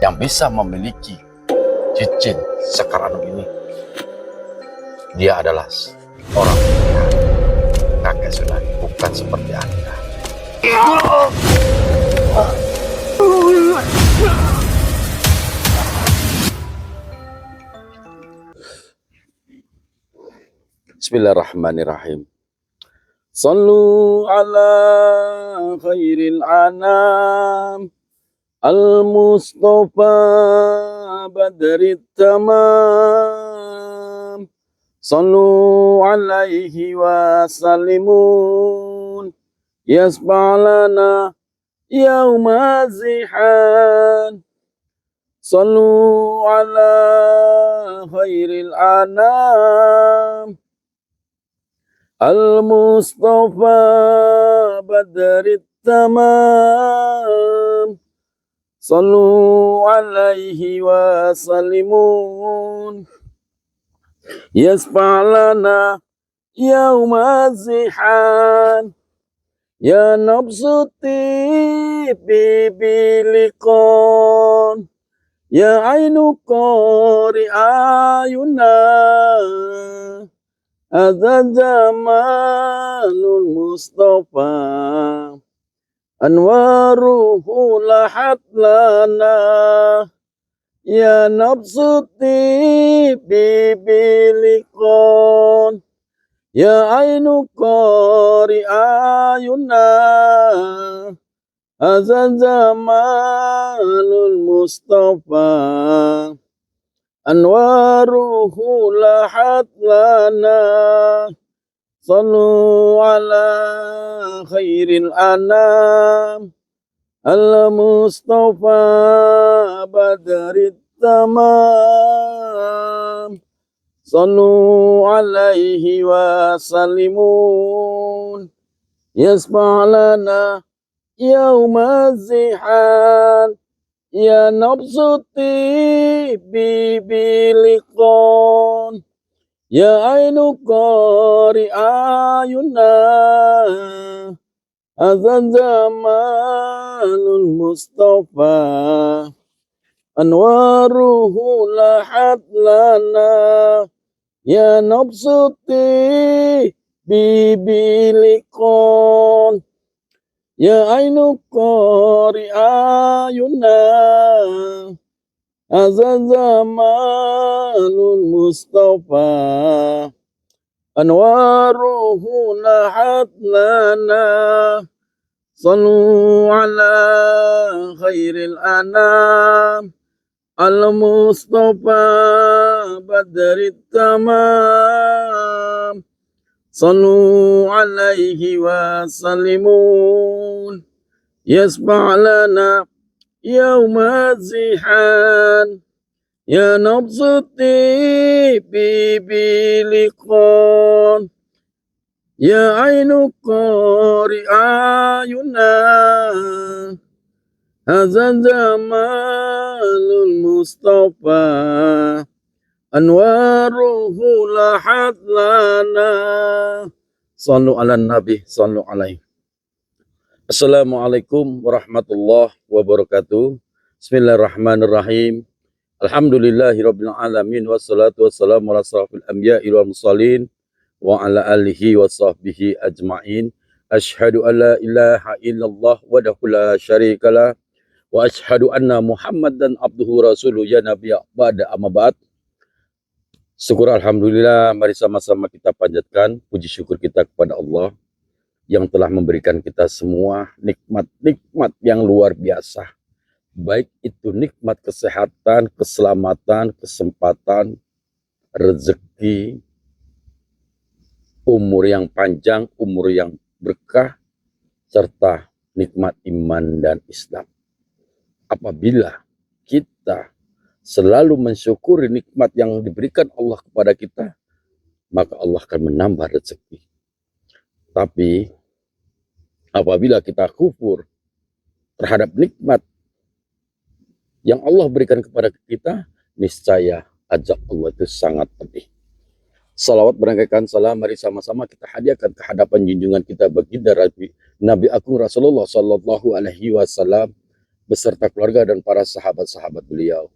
yang bisa memiliki cincin sekarang ini, dia adalah orang kakek Sunani, bukan seperti Anda. Bismillahirrahmanirrahim. Sallu ala khairil anam al-mustafa badrit tamam. Sallu alaihi wa sallimun yasba'lana yawma zihan. Sallu ala khairil anam al-mustafa badrit tamam. Sallu alaihi wa sallimun yasfa'lana yawma zihan. Ya nafsuti bibilikon, ya ainu qori ayuna, azan jamalul mustafa, anwaruhu lahat lana. Ya nafsuti bibilikon, ya ainu qori ayuna, azan jamalul mustafa, anwaruhu lahat lana. Sallu ala khairil anam al-mustafa badrit tamam. Sallu alaihi wa sallimun yasfa'lana yawma zihan. Ya nafsuti bibilikon, ya ainu qori ayuna, azan zamanul mustafa, anwaruhu lahat lana. Ya nafsuti bibilikon, ya ainu qori ayuna, azan zamanul mustafa, anwaruhu lahat lana. Sallu ala khairil anam al-mustafa badrit tamam. Sallu alaihi wa sallimun yasba'lana yawma zihan. Ya nafsuti bibilikon, ya ainu qori ayuna, azan jamalul mustafa, anwaruhu lahat lana. Sallu ala nabi, sallu alaihi. Assalamualaikum warahmatullahi wabarakatuh. Bismillahirrahmanirrahim. Alhamdulillahirabbil alamin, wassalatu wassalamu ala asrofil anbiya'i wal mursalin wa ala alihi wa sahbihi ajma'in. Asyhadu an la ilaha illallah wahdahu la syarikalah wa asyhadu anna Muhammadan abduhu rasuluh ya nabiyya ba'da amma ba'd. Syukur alhamdulillah, mari sama-sama kita panjatkan puji syukur kita kepada Allah yang telah memberikan kita semua nikmat-nikmat yang luar biasa. Baik itu nikmat kesehatan, keselamatan, kesempatan, rezeki, umur yang panjang, umur yang berkah, serta nikmat iman dan Islam. Apabila kita selalu mensyukuri nikmat yang diberikan Allah kepada kita, maka Allah akan menambah rezeki. Tapi apabila kita kufur terhadap nikmat yang Allah berikan kepada kita, niscaya ajab Allah itu sangat pedih. Salawat berangkaikan salam, mari sama-sama kita hadiahkan ke hadapan junjungan kita baginda Nabi Agung Rasulullah Sallallahu Alaihi Wasallam beserta keluarga dan para sahabat-sahabat beliau.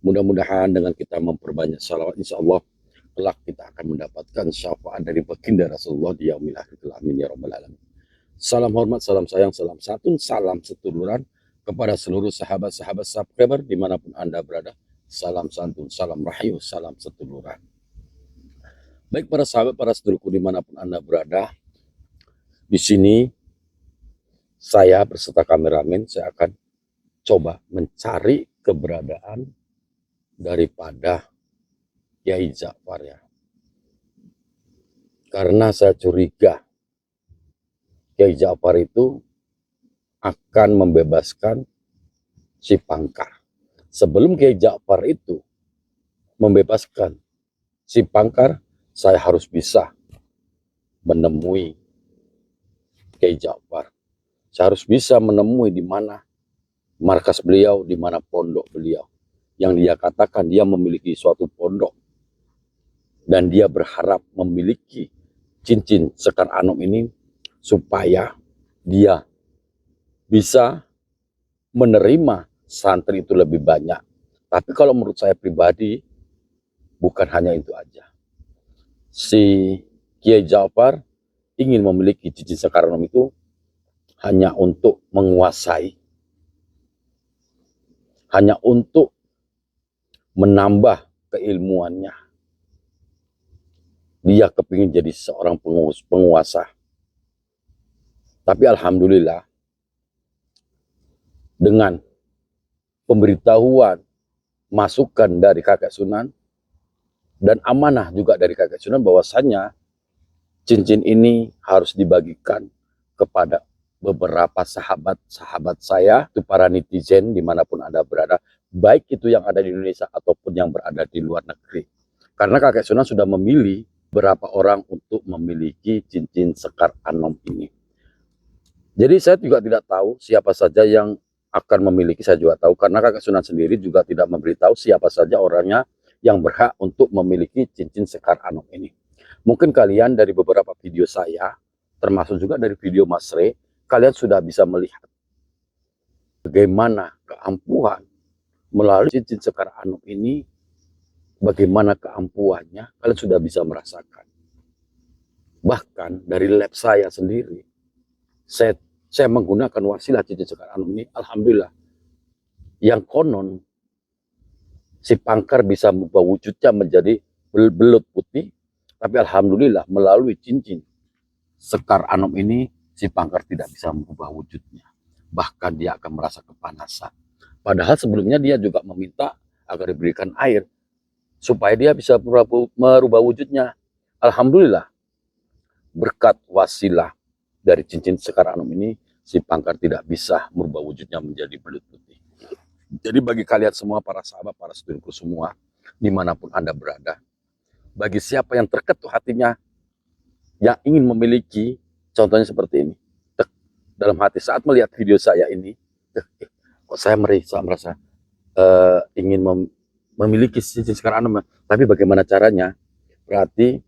Mudah-mudahan dengan kita memperbanyak salawat, insya Allah kelak kita akan mendapatkan syafaat dari baginda Rasulullah di yaumil akhir. Amin ya rabbal alamin. Salam hormat, salam sayang, salam santun, salam setuluran kepada seluruh sahabat-sahabat subscriber dimanapun Anda berada. Salam santun, salam rahayu, salam setuluran. Baik para sahabat, para sedulurku dimanapun Anda berada, di sini saya beserta kameramen, saya akan coba mencari keberadaan daripada Kiai Ja'far ya. Karena saya curiga Kiai Ja'far itu akan membebaskan si Pangkar. Sebelum Kiai Ja'far itu membebaskan si Pangkar, saya harus bisa menemui Kiai Ja'far. Saya harus bisa menemui di mana markas beliau, di mana pondok beliau. Yang dia katakan dia memiliki suatu pondok. Dan dia berharap memiliki cincin Sekar Anom ini supaya dia bisa menerima santri itu lebih banyak. Tapi kalau menurut saya pribadi, bukan hanya itu aja. Si Kiai Ja'far ingin memiliki cincin Sekar Anom itu hanya untuk menguasai, hanya untuk menambah keilmuannya. Dia kepingin jadi seorang penguasa. Tapi alhamdulillah, dengan pemberitahuan, masukan dari kakek Sunan, dan amanah juga dari kakek Sunan bahwasanya cincin ini harus dibagikan kepada beberapa sahabat-sahabat saya, itu para netizen dimanapun Anda berada, baik itu yang ada di Indonesia ataupun yang berada di luar negeri. Karena kakek Sunan sudah memilih berapa orang untuk memiliki cincin Sekar Anom ini. Jadi saya juga tidak tahu siapa saja yang akan memiliki, saya juga tahu karena kakek Sunan sendiri juga tidak memberitahu siapa saja orangnya yang berhak untuk memiliki cincin Sekar Anom ini. Mungkin kalian dari beberapa video saya, termasuk juga dari video Mas Re, kalian sudah bisa melihat bagaimana keampuhan melalui cincin Sekar Anom ini. Bagaimana keampuhannya, kalian sudah bisa merasakan. Bahkan dari lab saya sendiri, saya menggunakan wasilah cincin Sekar Anom ini, alhamdulillah. Yang konon, si Pangkar bisa merubah wujudnya menjadi belut putih, tapi alhamdulillah melalui cincin Sekar Anom ini, si Pangkar tidak bisa merubah wujudnya. Bahkan dia akan merasa kepanasan. Padahal sebelumnya dia juga meminta agar diberikan air, supaya dia bisa merubah wujudnya. Alhamdulillah, berkat wasilah dari cincin Sekar Anom ini, si Pangkar tidak bisa merubah wujudnya menjadi belut putih. Jadi bagi kalian semua, para sahabat, para sedulurku semua, dimanapun Anda berada, bagi siapa yang terketuk hatinya, yang ingin memiliki, contohnya seperti ini, dalam hati saat melihat video saya ini, kok saya merasa ingin memiliki cincin Sekar Anom, tapi bagaimana caranya? Berarti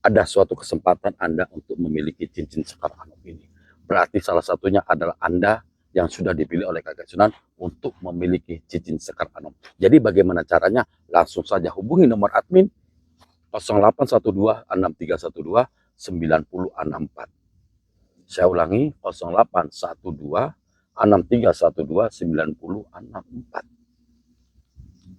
ada suatu kesempatan Anda untuk memiliki cincin Sekar Anom ini. Berarti salah satunya adalah Anda yang sudah dipilih oleh kakek Sunan untuk memiliki cincin Sekar Anom. Jadi bagaimana caranya? Langsung saja hubungi nomor admin 0812 6312 9064. Saya ulangi 0812 6312 9064.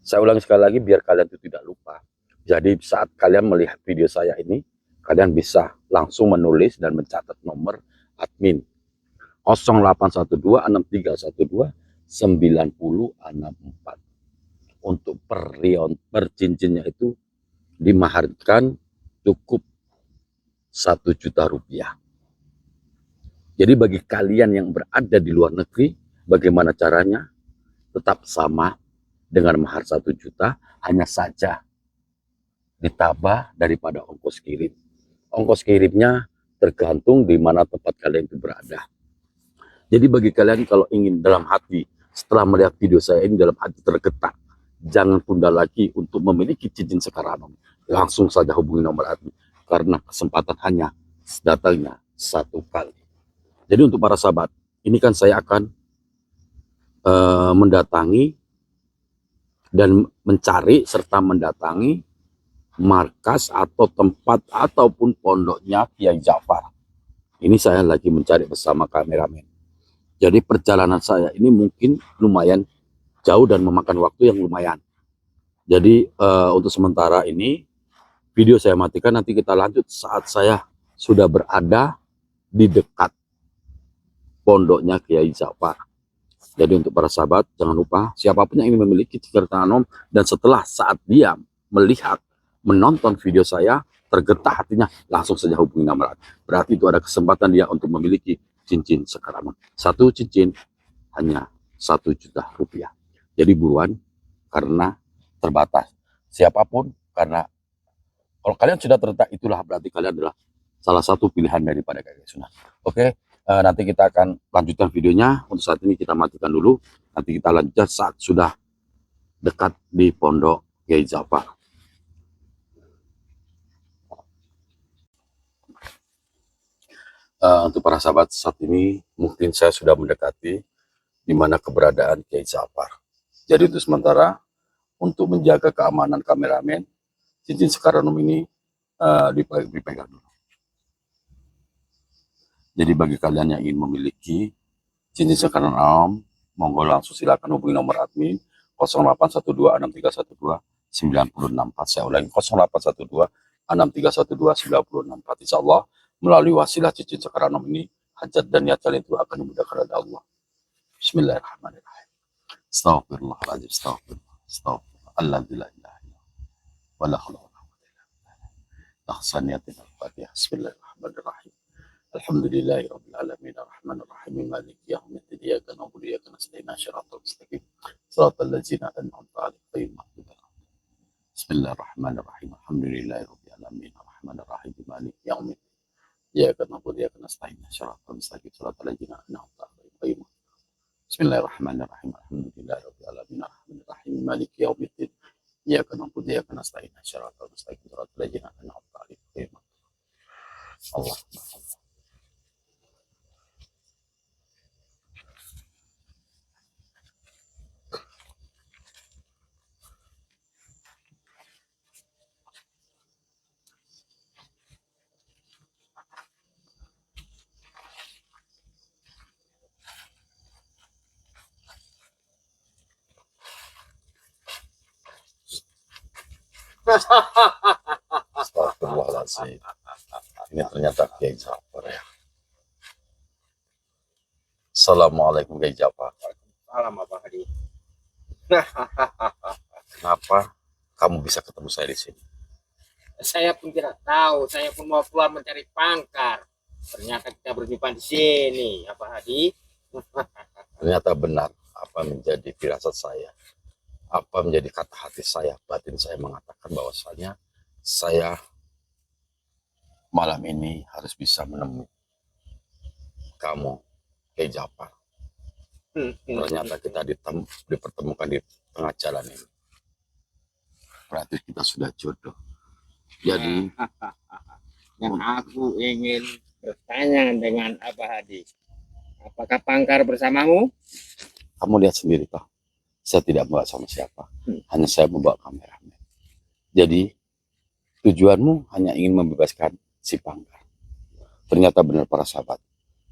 Saya ulangi sekali lagi biar kalian itu tidak lupa. Jadi saat kalian melihat video saya ini, kalian bisa langsung menulis dan mencatat nomor admin 0812 6312 9064. Untuk per cincinnya itu dimaharkan cukup 1 juta rupiah. Jadi bagi kalian yang berada di luar negeri, bagaimana caranya? Tetap sama dengan mahar 1 juta, hanya saja ditambah daripada ongkos kirim. Ongkos kirimnya tergantung di mana tempat kalian itu berada. Jadi bagi kalian kalau ingin dalam hati, setelah melihat video saya ini dalam hati tergetak, jangan tunda lagi untuk memiliki cincin Sekar Anom. Langsung saja hubungi nomor admin, karena kesempatan hanya datangnya 1 kali. Jadi untuk para sahabat, ini kan saya akan mendatangi dan mencari serta mendatangi markas atau tempat ataupun pondoknya Kiai Ja'far. Ini saya lagi mencari bersama kameramen. Jadi perjalanan saya ini mungkin lumayan jauh dan memakan waktu yang lumayan. Jadi untuk sementara ini video saya matikan, nanti kita lanjut saat saya sudah berada di dekat pondoknya Kiai Ja'far. Jadi untuk para sahabat, jangan lupa siapapun yang ingin memiliki cerita Anom dan setelah saat dia melihat, menonton video saya, tergetar hatinya, langsung saja hubungi nomor. Berarti itu ada kesempatan dia untuk memiliki cincin Sekar Anom. Satu cincin hanya 1 juta rupiah. Jadi buruan karena terbatas. Siapapun, karena kalau kalian sudah terletak, itulah berarti kalian adalah salah satu pilihan daripada kakek Sunan. Oke. Nanti kita akan lanjutkan videonya. Untuk saat ini kita matikan dulu. Nanti kita lanjutkan saat sudah dekat di pondok Kiai Ja'far. Untuk para sahabat, saat ini mungkin saya sudah mendekati di mana keberadaan Kiai Ja'far. Jadi itu sementara untuk menjaga keamanan kameramen, cincin Sekar Anom ini dipegang dulu. Jadi bagi kalian yang ingin memiliki cincin Sekar Anom, monggo langsung silakan hubungi nomor admin 081263129064. Saya ulangi 081263129064. Insya Allah melalui wasilah cincin Sekar Anom ini, hajat dan niat kalian itu akan dimudahkan oleh Allah. Bismillahirrahmanirrahim. Astagfirullahaladzim. Astagfirullah. Astagfirullah. Alhamdulillah. Wala haula wala quwwata illa billah. Tahsaniyatin al-Fatihah. Bismillahirrahmanirrahim. Alhamdulillahi rabbil alamin arrahmanir rahim maliki yaumiddin iyyaka na'budu wa iyyaka nasta'in shiratal mustaqim shiratal ladzina an'amta 'alaihim Bismillahirrahmanirrahim. Alhamdulillahi rabbil alamin arrahmanir rahim maliki yaumiddin iyyaka na'budu wa iyyaka nasta'in shiratal mustaqim shiratal ladzina an'amta 'alaihim Bismillahirrahmanirrahim. Alhamdulillahi rabbil alamin arrahmanir rahim maliki yaumiddin iyyaka na'budu wa iyyaka nasta'in shiratal mustaqim shiratal ladzina an'amta 'alaihim Allah. Astagfirullahaladzim. Ini ternyata Kiai Ja'far ya. Assalamualaikum Kiai Ja'far. Salam Abang Hadi. Kenapa kamu bisa ketemu saya di sini? Saya pun tidak tahu. Saya pun mau keluar mencari pangkar. Ternyata kita berjumpa di sini, Abang Hadi. Ternyata benar apa menjadi firasat saya, apa menjadi kata hati saya, batin saya mengatakan bahwasanya saya malam ini harus bisa menemui kamu, Kiai Ja'far. Ternyata kita dipertemukan di tengah jalan ini. Berarti kita sudah jodoh. Jadi yang aku ingin bertanya dengan Abah Hadi, apakah pangkar bersamamu? kamu lihat sendiri toh, saya tidak membawa sama siapa, hanya saya membawa kameramen. Jadi tujuanmu hanya ingin membebaskan si pangkar. Ternyata benar para sahabat,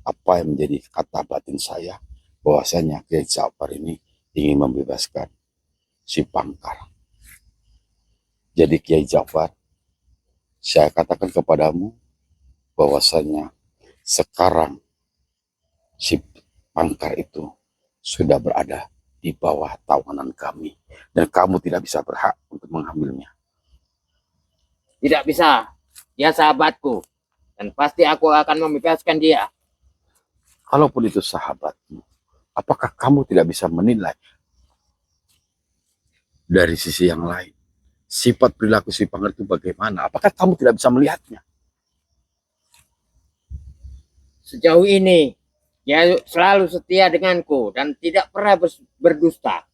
apa yang menjadi kata batin saya, bahwasanya Kiai Ja'far ini ingin membebaskan si pangkar. Jadi Kiai Ja'far, saya katakan kepadamu bahwasanya sekarang si pangkar itu sudah berada di bawah tawanan kami dan kamu tidak bisa berhak untuk mengambilnya. Tidak bisa. Dia sahabatku dan pasti aku akan membebaskan dia. Kalaupun itu sahabatmu, apakah kamu tidak bisa menilai dari sisi yang lain? Sifat perilaku si pangkar itu bagaimana? Apakah kamu tidak bisa melihatnya? Sejauh ini dia selalu setia denganku dan tidak pernah berdusta.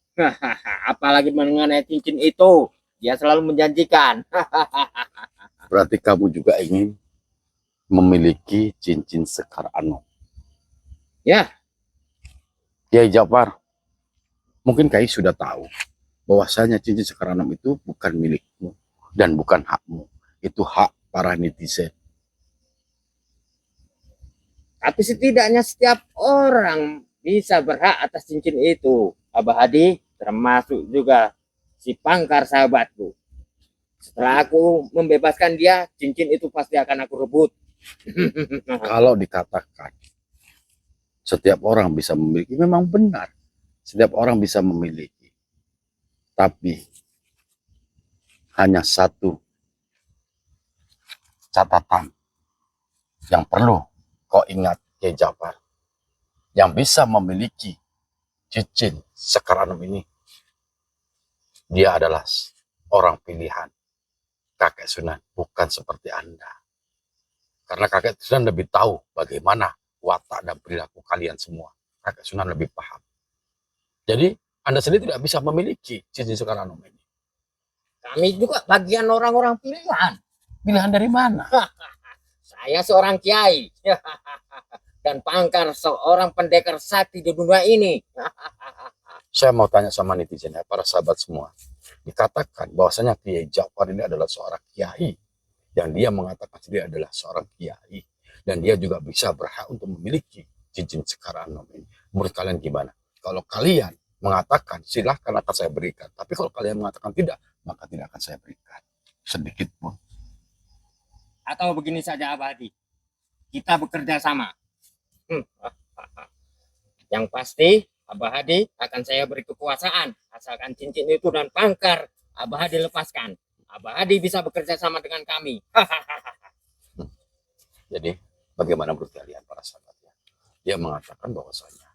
Apalagi mengenai cincin itu, dia selalu menjanjikan. Berarti kamu juga ingin memiliki cincin Sekar Anom. Ya. Kiai Ja'far, Mungkin Kai sudah tahu bahwasanya cincin Sekar Anom itu bukan milikmu dan bukan hakmu. Itu hak para netizen. Tapi setidaknya setiap orang bisa berhak atas cincin itu. Abah Hadi termasuk juga si Pangkar sahabatku. Setelah aku membebaskan dia, cincin itu pasti akan aku rebut. Kalau dikatakan setiap orang bisa memiliki, memang benar. Setiap orang bisa memiliki. Tapi hanya satu catatan yang perlu kau ingat, Kiai Jafar. Yang bisa memiliki cincin Sekar Anom ini, dia adalah orang pilihan kakek Sunan, bukan seperti Anda. Karena kakek Sunan lebih tahu bagaimana watak dan perilaku kalian semua. Kakek Sunan lebih paham. Jadi Anda sendiri tidak bisa memiliki cincin Sekar Anom ini. Kami juga bagian orang-orang pilihan. Pilihan dari mana? Saya seorang kiai. Dan Pangkar seorang pendekar sakti di dunia ini. Saya mau tanya sama netizen ya, para sahabat semua. Dikatakan bahwasanya Kiai Jafar ini adalah seorang kiai. Yang dia mengatakan sendiri adalah seorang kiai. Dan dia juga bisa berhak untuk memiliki cincin Sekar Anom ini. Menurut kalian gimana? Kalau kalian mengatakan silahkan akan saya berikan. Tapi kalau kalian mengatakan tidak, maka tidak akan saya berikan. Sedikit pun. Atau begini saja Abah Hadi. Kita bekerja sama. Yang pasti Abah Hadi akan saya beri kekuasaan. Asalkan cincin itu dan Pangkar Abah Hadi lepaskan. Abah Hadi bisa bekerja sama dengan kami. Jadi bagaimana menurut kalian para sahabatnya? Dia mengatakan bahwasanya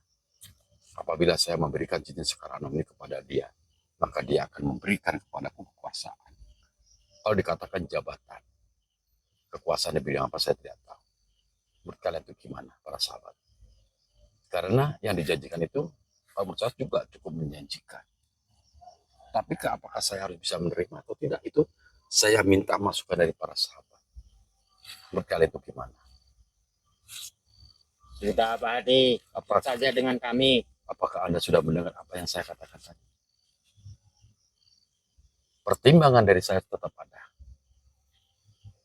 apabila saya memberikan cincin Sekar Anom ini kepada dia, maka dia akan memberikan kepadaku kekuasaan. Kalau dikatakan jabatan, kekuasaan di bidang apa saya tidak tahu. Menurut kalian itu gimana para sahabat? Karena yang dijanjikan itu menurut saya juga cukup menjanjikan. Tapi apakah saya harus bisa menerima atau tidak, itu saya minta masukan dari para sahabat. Menurut kalian itu gimana? Sudah Abah Hadi, apa saja dengan kami. Apakah Anda sudah mendengar apa yang saya katakan tadi? Pertimbangan dari saya tetap ada.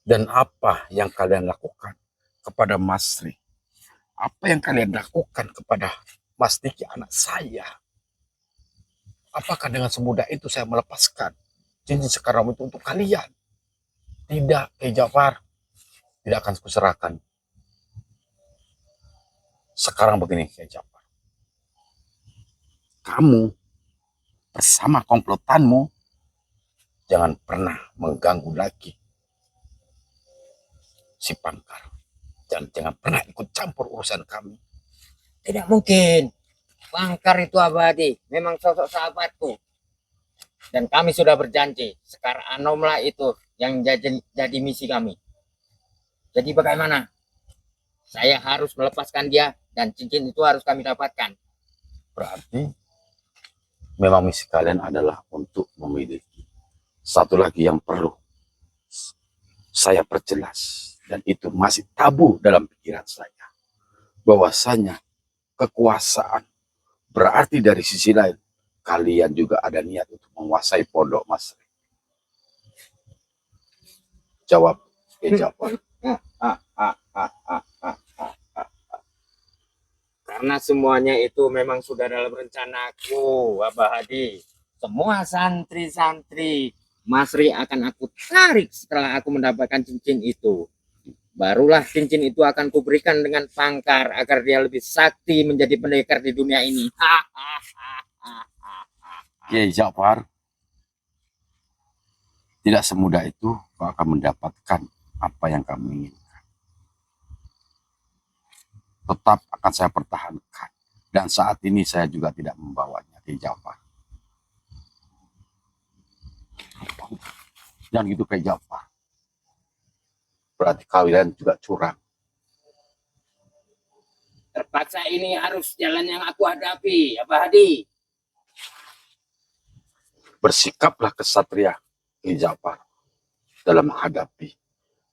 Dan apa yang kalian lakukan kepada Mas Ri? Apa yang kalian lakukan kepada Mas Diki, anak saya? Apakah dengan semudah itu saya melepaskan cincin Sekar Anom itu untuk kalian? Tidak, Kiai Jafar. Tidak akan kuserahkan. Sekarang begini, Kiai Jafar. Kamu bersama komplotanmu jangan pernah mengganggu lagi si Pangkar. Jangan pernah ikut campur urusan kami. Tidak mungkin. Pangkar itu Abah Hadi memang sosok sahabatku. Dan kami sudah berjanji. Sekar Anom lah itu yang jadi misi kami. Jadi bagaimana? Saya harus melepaskan dia dan cincin itu harus kami dapatkan. Berarti memang misi kalian adalah untuk memiliki. Satu lagi yang perlu saya perjelas, dan itu masih tabu dalam pikiran saya, bahwasanya kekuasaan berarti dari sisi lain kalian juga ada niat untuk menguasai pondok Mas Ri. Jawab, jawab. Karena semuanya itu memang sudah dalam rencanaku, Abah Hadi. Semua santri-santri Mas Ri akan aku tarik setelah aku mendapatkan cincin itu. Barulah cincin itu akan kuberikan dengan Pangkar agar dia lebih sakti menjadi pendekar di dunia ini. Kiai Jafar, tidak semudah itu kau akan mendapatkan apa yang kamu inginkan. Tetap akan saya pertahankan. Dan saat ini saya juga tidak membawanya, Kiai Jafar. Jangan gitu, Kiai Jafar. Berarti kalian juga curang. Terpaksa ini harus jalan yang aku hadapi, Abah Hadi. Bersikaplah kesatria, Kiai Jafar, dalam menghadapi.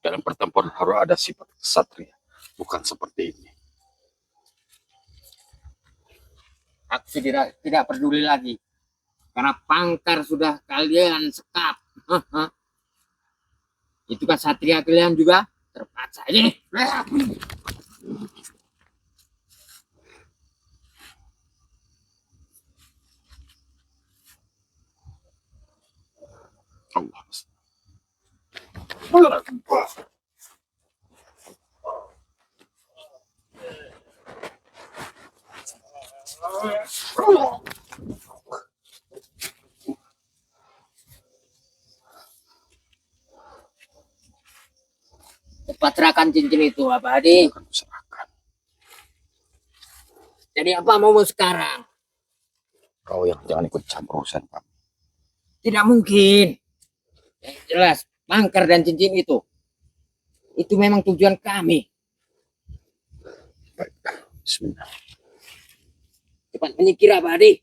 Dalam pertempuran harus ada sifat kesatria. Bukan seperti ini. Aku tidak peduli lagi. Karena Pangkar sudah kalian sekap. Itu kan satria kalian juga terpaksa ini. Allah. Cepat serahkan cincin itu, Abadi. Akan kuserahkan. Jadi apa mau sekarang? Kau yang jangan ikut campur urusan kami. Tidak mungkin. Yang jelas, Pangkar dan cincin itu memang tujuan kami. Baik, bismillah. Cepat menyingkir, Abadi.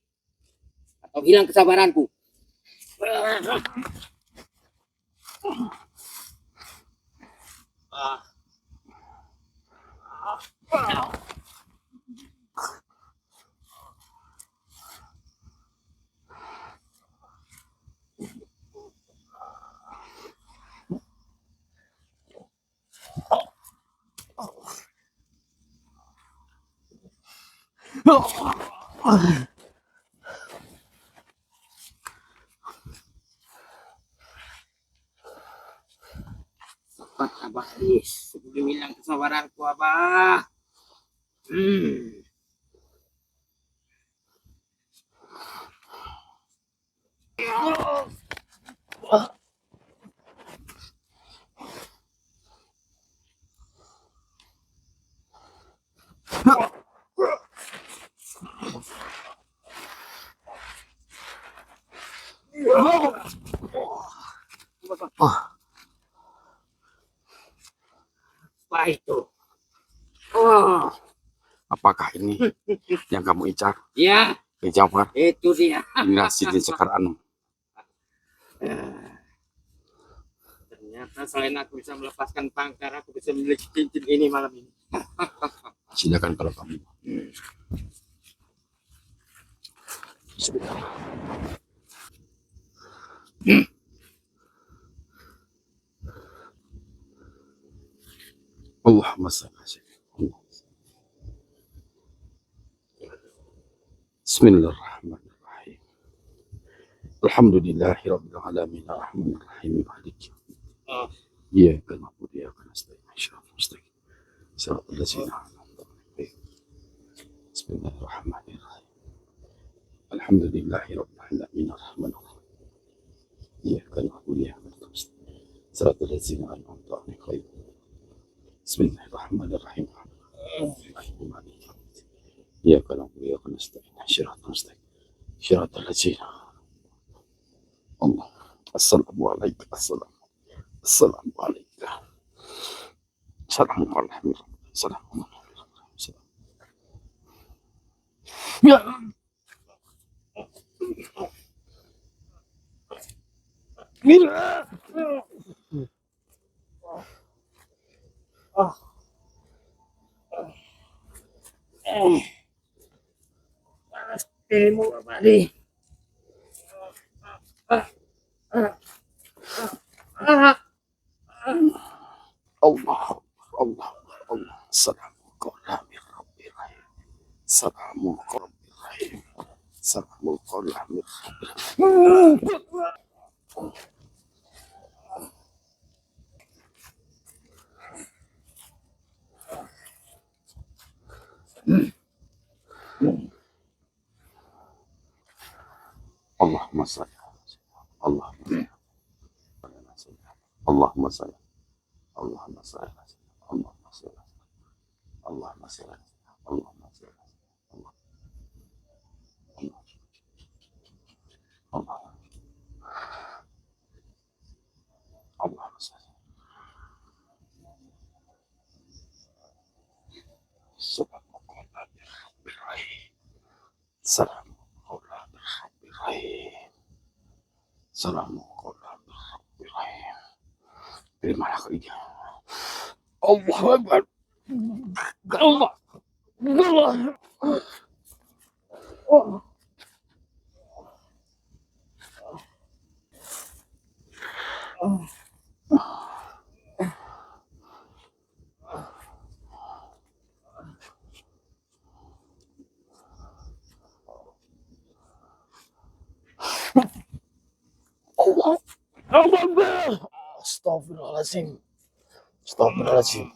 Atau hilang kesabaranku. Cepat, Abadi. Sebelum hilang kesabaranku, Abah. Apa itu? Oh, Apakah ini yang kamu incar? ya, Jawab. itu dia. Inilah Sidin Sekar Anu. Ternyata selain aku bisa melepaskan Pangkar, aku bisa memiliki cincin ini malam ini. Silakan kalau kamu. Bismillah. Allahumma salli ala sayyidina. Bismillahirrahmanirrahim. Alhamdulillahi rabbil alamin arrahmanir rahim maliki yaumiddin. Iyyaka na'budu wa iyyaka nasta'in ihdinas mustaqim siratal ladzina an'amta 'alaihim. Bismillahirrahmanirrahim. Alhamdulillahi rabbil alamin arrahmanir rahim. Iyyaka na'budu wa iyyaka nasta'in siratal ladzina an'amta 'alaihim. Bismillahirrahmanirrahim. Iyyaka na'budu wa iyyaka nasta'in ihdinas siratal ladzina. Allah. Assalamualaikum. Assalamualaikum. Assalamualaikum. Assalamualaikum. Ya. Mira. Pastimu, Abadi. Allah. Allah. Allah. Assalamualaikum warahmatullahi wabarakatuh. Assalamualaikum warahmatullahi wabarakatuh. Assalamualaikum warahmatullahi wabarakatuh. Allahumma salli ala sayyidina. Allahumma salli. Allahumma salli. Allahumma salli. Allahumma salli. Allahumma salli. Allahumma salli. Assalamualaikum. Terimalah kerja. Allahu Akbar. Allah. Allah. Allah Akbar. Astagfirullahaladzim. Astagfirullahaladzim.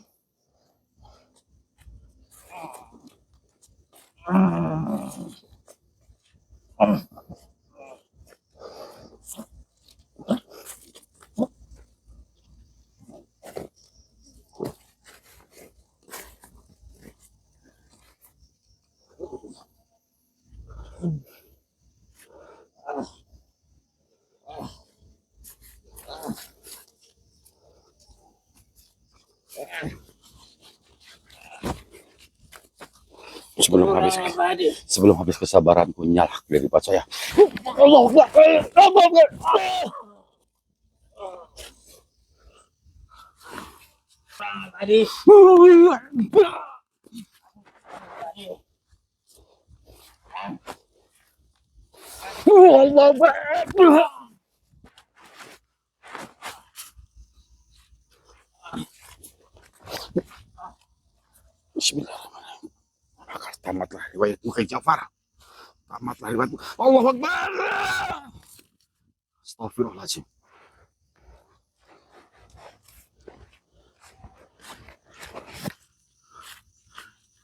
Sebelum habis kesabaranku nyala dari pak saya. Allah Akbar. Allah Akbar. Bismillahirrahmanirrahim. Agar tamatlah riwayatmu Kiai Ja'far. Tamatlah riwayatmu. Allah Akbar. Astagfirullahaladzim.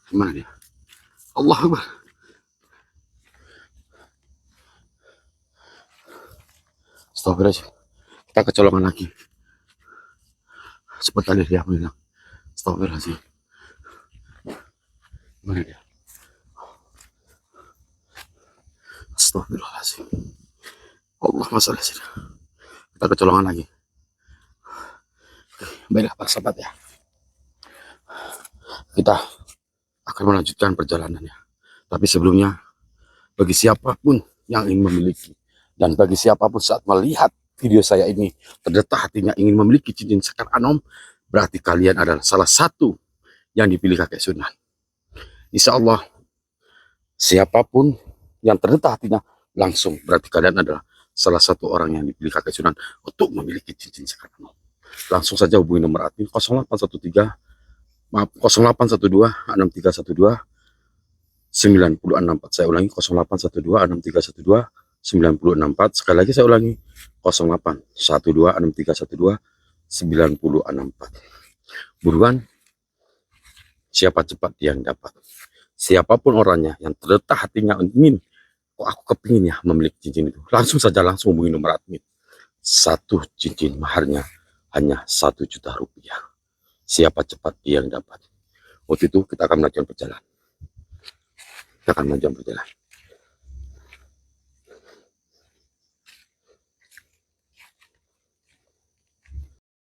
Gimana dia? Allah Akbar. Astagfirullahaladzim. Kita kecolongan lagi. Sebentar dia bilang. Astagfirullahaladzim. Mana dia? Astagfirullahaladzim. Allah masalah sini. Kita kecolongan lagi. Baiklah para sahabat ya. Kita akan melanjutkan perjalanannya. Tapi sebelumnya, bagi siapapun yang ingin memiliki, dan bagi siapapun saat melihat video saya ini terdetak hatinya ingin memiliki cincin sekar anom, berarti kalian adalah salah satu yang dipilih kakek Sunan. Insya Allah, siapapun yang terdetak hatinya langsung berarti kalian adalah salah satu orang yang dipilih kakek Sunan untuk memiliki cincin sekar anom. Langsung saja hubungi nomor admin 0813 0812 6312 9064. Saya ulangi 0812 6312 9064. Sekali lagi saya ulangi 0812 6312 9064. Buruan, siapa cepat yang dapat. Siapapun orangnya yang terletak hatinya ingin, kok aku kepingin ya memiliki cincin itu, langsung saja langsung hubungi nomor admin. Satu cincin maharnya hanya 1 juta rupiah. Siapa cepat dia yang dapat. Waktu itu kita akan melanjutkan perjalanan.